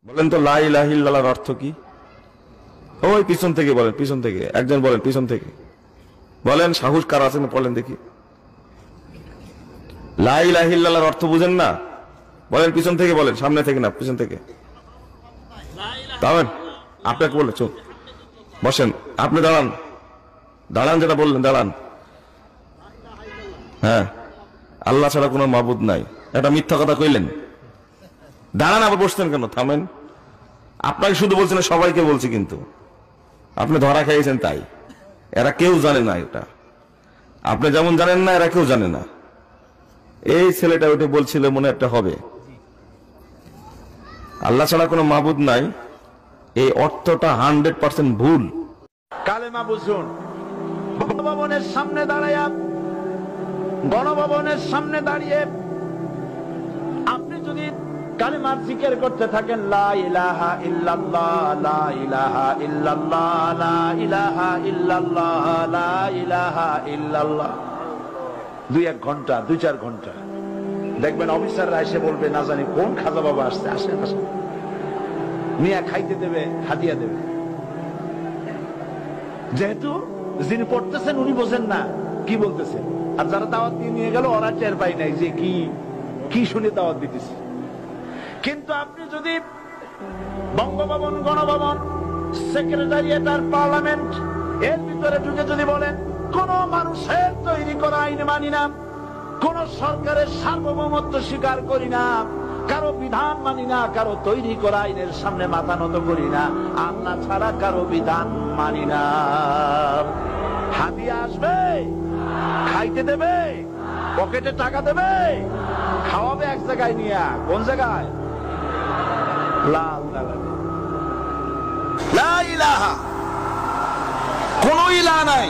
বলেন তো লা ইলাহা ইল্লাল্লাহর অর্থ কি? ওই পিছন থেকে বলেন, পিছন থেকে একজন বলেন, পিছন থেকে বলেন, সাহস কার আছেন বলেন দেখি। লা ইলাহা ইল্লাল্লাহর অর্থ বুঝেন না? বলেন, পিছন থেকে বলেন, সামনে থেকে না, পিছন থেকে। দাঁড়ান, আপনাকে বলে চুপ বসেন, আপনি দাঁড়ান, দাঁড়ান, যেটা বললেন দাঁড়ান। হ্যাঁ, আল্লাহ ছাড়া কোনো মাবুদ নাই, এটা মিথ্যা কথা কইলেন। দাঁড়ান, আবার বসতেন কেন? থামেন। আপনাকে শুধু বলছি না, সবাইকে বলছি, কিন্তু আপনি ধরা খাইয়েছেন তাই। এরা কেউ জানে না এটা, আপনি যেমন জানেন না, এরা কেউ জানে না। এই ছেলেটা ওইটা বলছিল, মনে একটা হবে আল্লাহ ছাড়া কোনো মাবুদ নাই, এই অর্থটা 100% ভুল। কালেমা বুঝুন। গণভবনের সামনে দাঁড়াইয়া, গণভবনের সামনে দাঁড়িয়ে আপনি যদি কালেমার জিকির করতে থাকেন, লা ইলাহা ইল্লাল্লাহ, লা ইলাহা ইল্লাল্লাহ, লা ইলাহা ইল্লাল্লাহ, লা ইলাহা ইল্লাল্লাহ, 2-1 ঘন্টা, 2-4 ঘন্টা দেখবেন অফিসাররা এসে বলবে, না জানি কোন খাজা বাবা আসছে, আসেন আসেন, মিয়া খাইতে দেবে, হাদিয়া দেবে। যেহেতু যিনি পড়তেছেন উনি বোঝেন না কি বলতেছেন, আর যারা দাওয়াত দিয়ে নিয়ে গেল ওরা টের পাই নাই যে কি কি শুনে দাওয়াত দিতেছে। কিন্তু আপনি যদি বঙ্গভবন, গণভবন, সেক্রেটারিয়েট আর পার্লামেন্ট এর ভিতরে ঢুকে যদি বলেন, কোন মানুষের তৈরি করা আইন মানি না, কোন সরকারের সার্বভৌমত্ব স্বীকার করি না, কারো বিধান মানি না, কারো তৈরি করা আইনের সামনে মাথা নত করি না, আল্লাহ ছাড়া কারো বিধান মানি না, হাদিয়া আসবে, খাইতে দেবে, পকেটে টাকা দেবে, খাওয়াবে এক জায়গায় নিয়ে, কোন জায়গায়? লা ইলাহা, কোন ইলাহ নাই।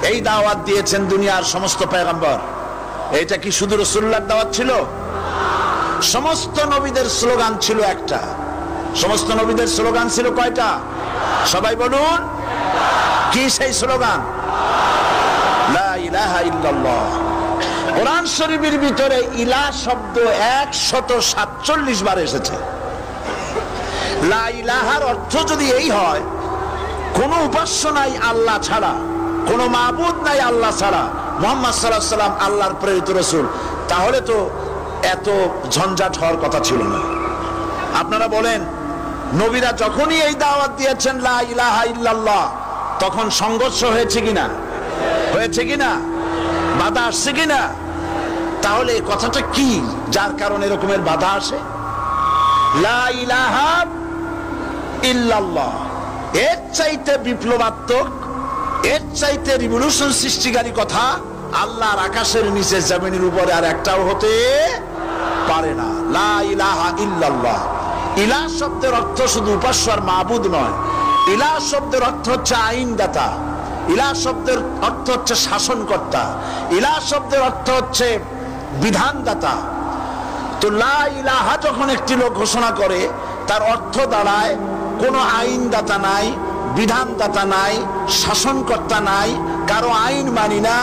এই দাওয়াত দিয়েছেন দুনিয়ার সমস্ত পয়গম্বর। এটা কি শুধু রাসূলুল্লাহর দাওয়াত ছিল? সমস্ত নবীদের স্লোগান ছিল একটা। সমস্ত নবীদের স্লোগান ছিল কয়টা? সবাই বলুন, কি সেই স্লোগান? লা ইলাহা ইল্লাল্লাহ। কোরআন শরীফের ভিতরে ইলাহ শব্দ 147 বার এসেছে। লা ইলাহার অর্থ যদি এই হয়, কোন উপাস্য নাই আল্লাহ ছাড়া, কোন মাবুদ নাই আল্লাহ ছাড়া, মুহাম্মদ সাল্লাল্লাহু আলাইহি ওয়াসাল্লাম আল্লাহর প্রেরিত রাসূল, তাহলে তো এত ঝঞ্ঝাট হওয়ার কথা ছিল না। আপনারা বলেন, নবীরা যখনই এই দাওয়াত দিয়েছেন লা ইলাহা ইল্লাল্লাহ, তখন সংঘর্ষ হয়েছে কিনা? হয়েছে কিনা? বাধা আসছে কিনা? তাহলে এই কথাটা কি, যার কারণে এরকমের বাধা আসে? লা ইলাহা ইল্লাল্লাহ, এর চাইতে বিপ্লবাত্মক, এর চাইতে রিভলিউশন সৃষ্টিকারী কথা আল্লাহর আকাশের নিচে জমিনের উপরে আর একটাও হতে পারে না। লা ইলাহা ইল্লাল্লাহ। ইলাহ শব্দের অর্থ শুধু উপাস্য আর মাবুদ নয়। ইলাহ শব্দের অর্থ হচ্ছে আইনদাতা, ইলাহ শব্দের অর্থ হচ্ছে শাসনকর্তা, ইলাহ শব্দের অর্থ হচ্ছে বিধানদাতা। তো লা ইলাহা যখন একটি লোক ঘোষণা করে, তার অর্থ দাঁড়ায় কোনো আইনদাতা নাই, বিধানদাতা নাই, শাসনকর্তা নাই, কারো আইন মানি না,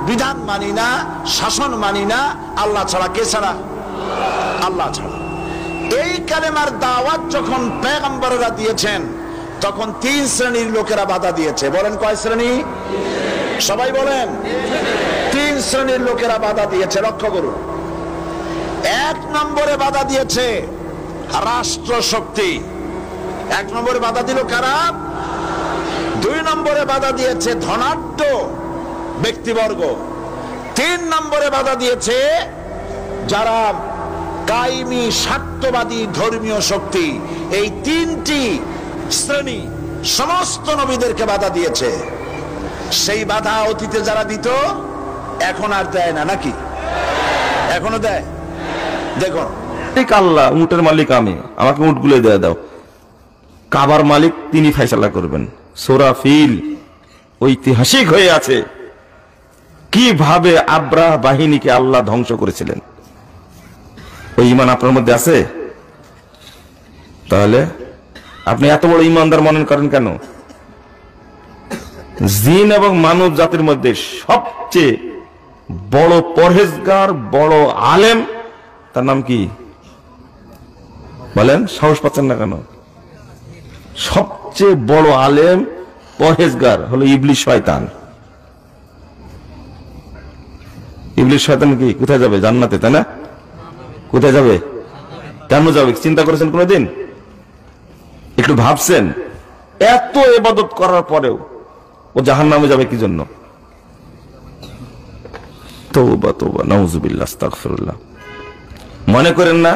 বিধান মানি না, শাসন মানি না, আল্লাহ ছাড়া। কে ছাড়া? আল্লাহ ছাড়া। এই কালেমার দাওয়াত যখন পয়গম্বররা দিয়েছেন, তখন 3 শ্রেণীর লোকেরা বাধা দিয়েছে। বলেন কয় শ্রেণী? সবাই বলেন। 3 শ্রেণীর লোকেরা বাধা দিয়েছে। লক্ষ্য করুন। 1 নম্বরে বাধা দিয়েছে রাষ্ট্র শক্তি। 1 নম্বরে বাধা দিল কারা? 2 নম্বরে বাধা দিয়েছে ধনাঢ্য ব্যক্তিবর্গ। 3 নম্বরে বাধা দিয়েছে যারা কায়েমি স্বার্থবাদী ধর্মীয় শক্তি। এই 3টি শ্রেণী সমস্ত নবীদেরকে বাধা দিয়েছে। সেই বাধা অতীতে যারা দিত, এখন আর দেয় না নাকি? এখনো দেয়? দেখুন, আল্লাহ, উটের মালিক আমি, আমাকে উট গুলো দিয়ে দাও। কাবার মালিক তিনি ফয়সালা করবেন। সূরা ফিল ঐতিহাসিক হয়ে আছে কিভাবে আব্রাহ বাহিনীকে আল্লাহ ধ্বংস করেছিলেন। ওই ঈমান আপনার মধ্যে আছে? তাহলে আপনি এত বড় ঈমানদার মনে করেন কেন? জিন এবং মানব জাতির মধ্যে সবচেয়ে বড় পরহেজগার, বড় আলেম, তার নাম কি? বলেন, সাহস পাচ্ছেন না কেন? সবচেয়ে বড় আলেম পরহেজগার হলো ইবলিস শয়তান। ইবলিস শয়তান কি কোথায় যাবে? জান্নাতে, তাই না? কোথায় যাবে? কেন যাবে চিন্তা করেছেন কোনদিন? একটু ভাবছেন? এত ইবাদত করার পরেও ও জাহান্নামে যাবে কি জন্য? তওবা তওবা, নাউযুবিল্লাহ, আস্তাগফিরুল্লাহ। মনে করেন না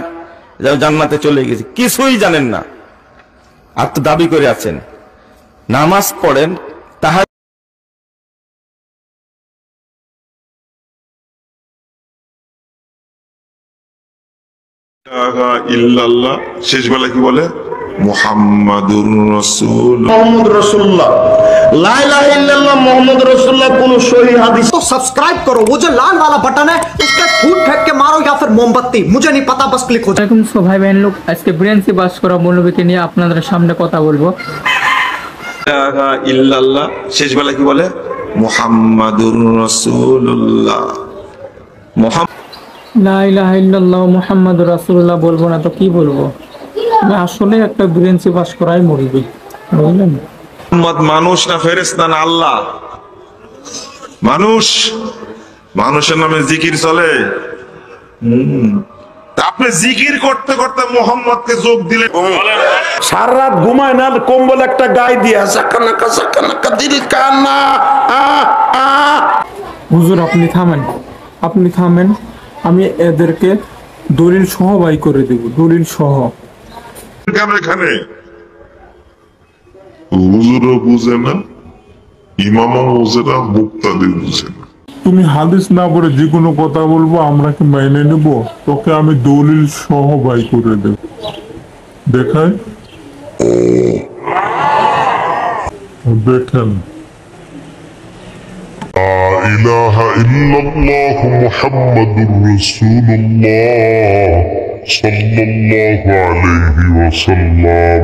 যে জান্নাতে চলে গেছে, কিছুই জানেন না, আর তো দাবি করে আছেন। নামাজ পড়েন, তাহার ইল্লাল্লাহ, শেষ বেলা কি বলে? মুহাম্মাদুর রাসূল। मोहम्मद रसूलुल्लाह, ला इलाहा इल्लल्लाह मोहम्मद रसूलुल्लाह कोनो सही हदीस। तो सब्सक्राइब करो, वो जो लाल वाला बटन है उस पर फूट फेंक के मारो या फिर मोमबत्ती, मुझे नहीं पता, बस क्लिक हो जाए। আসসালামু আলাইকুম ভাই বहन लोग, আজকে ব্রেনসি বাস করা মৌলবীকে নিয়ে আপনাদের সামনে কথা বলবো। ইল্লাল্লাহ, শেষ বেলা কি বলে? মুহাম্মাদুর রাসূলুল্লাহ। লা ইলাহা ইল্লাল্লাহ মুহাম্মাদুর রাসূলুল্লাহ বলবো না তো কি বলবো? আমি আসলে একটা ব্রেনসি বাস করাই মৌলবী, বুঝলেন? মুহাম্মদ মানুষ না ফেরেশতা না আল্লাহ? মানুষ, মানুষের নামে জিকির চলে। তা আপনি জিকির করতে করতে মোহাম্মদকে যোগ দিলে, সারা রাত ঘুমায় না, কম্বল একটা গায়ে দিয়া সাকানাকা সাকানাকা দিল কান্না। হুজুর আপনি থামেন, আপনি থামেন, আমি এদেরকে দলিল সহ বাই করে দেব, দলিল সহ। কেন এখানে হুজুরও বুঝে না, ইমামও বুঝে না, মুক্তাদির বুঝে না। তুমি হাদিস না পড়ে যে কোনো কথা বলবো আমরা কি মেনে নেব? তোকে আমি দলিল সহ বাই করে দেব। দেখাই, দেখেন। ইলাহা ইল্লাল্লাহ মুহাম্মাদুর রাসূলুল্লাহ সাল্লাল্লাহু আলাইহি ওয়াসাল্লাম।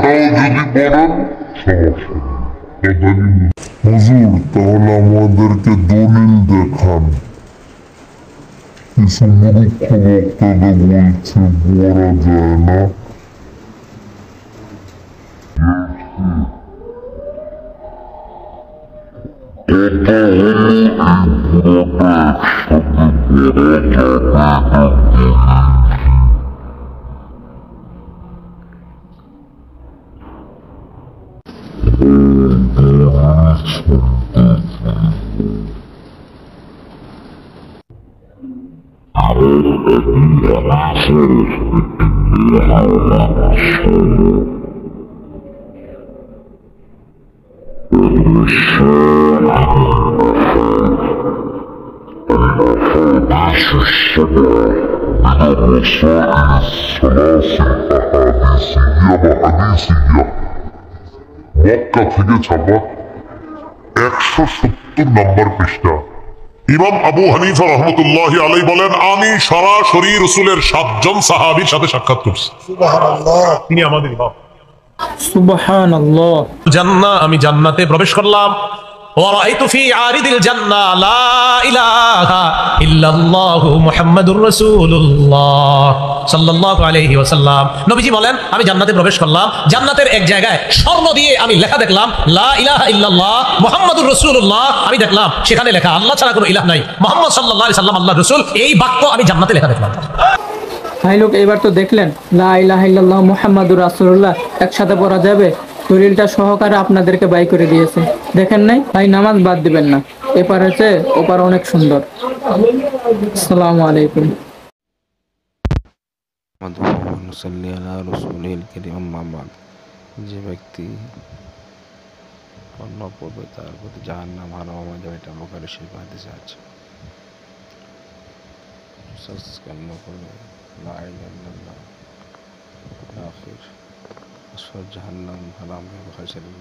পুরোটাও যদি বলেন সমস্যা নেই। হুজুর তাহলে আমাদেরকে দলিল দেখান। কিছু মূর্খ বক্তারা বলছে পড়া যায় না। মক্কা থেকে ছাপা 170 নম্বর পৃষ্ঠা। ইমাম আবু হানিফা রহমতুল্লাহি আলাইহি বলেন, আমি সরাসরি রাসূলের 7 জন সাহাবীর সাথে সাক্ষাৎ করছি। সুবহানাল্লাহ, তিনি আমাদের ইমাম। সুবহানাল্লাহ। আমি জান্নাতে প্রবেশ করলাম। ওয়ারাইতু ফি আরিদিল জান্নাহ লা ইলাহা ইল্লাল্লাহু মুহাম্মাদুর রাসূলুল্লাহ সাল্লাল্লাহু আলাইহি ওয়াসাল্লাম। নবীজি বলেন, আমি জান্নাতে প্রবেশ করলাম, জান্নাতের এক জায়গায় স্বর্ণ দিয়ে আমি লেখা দেখলাম লা ইলাহা ইল্লাল্লাহ মুহাম্মাদুর রাসূলুল্লাহ। আমি দেখলাম সেখানে লেখা আল্লাহ ছাড়া কোনো ইলাহ নাই, মুহাম্মদ সাল্লাল্লাহু আলাইহি সাল্লাম আল্লাহর রাসূল। এই বাক্য আমি জান্নাতে লেখা দেখলাম। ভাই লোক এবার তো দেখলেন লা ইলাহা ইল্লাল্লাহ মুহাম্মাদুর রাসূলুল্লাহ একসাথে পড়া যাবে, দলিলটা সহকারে আপনাদেরকে বাই করে দিয়েছে। দেখেন নাই ভাই, নামাজ বাদ দিবেন না, এপার হচ্ছে ওপার অনেক সুন্দর। আসসালামু আলাইকুম। যে ব্যক্তি অন্য পড়বে তার প্রতি জাহান্নাম হারাম হয়ে যাবে, এটা বুখারী শরীফ হাদিসে আছে। সাবস্ক্রাইব করবে, লা ইলাহা ইল্লাল্লাহ আখির আসর জাহান্নাম হারাম, বুখারী শরীফ।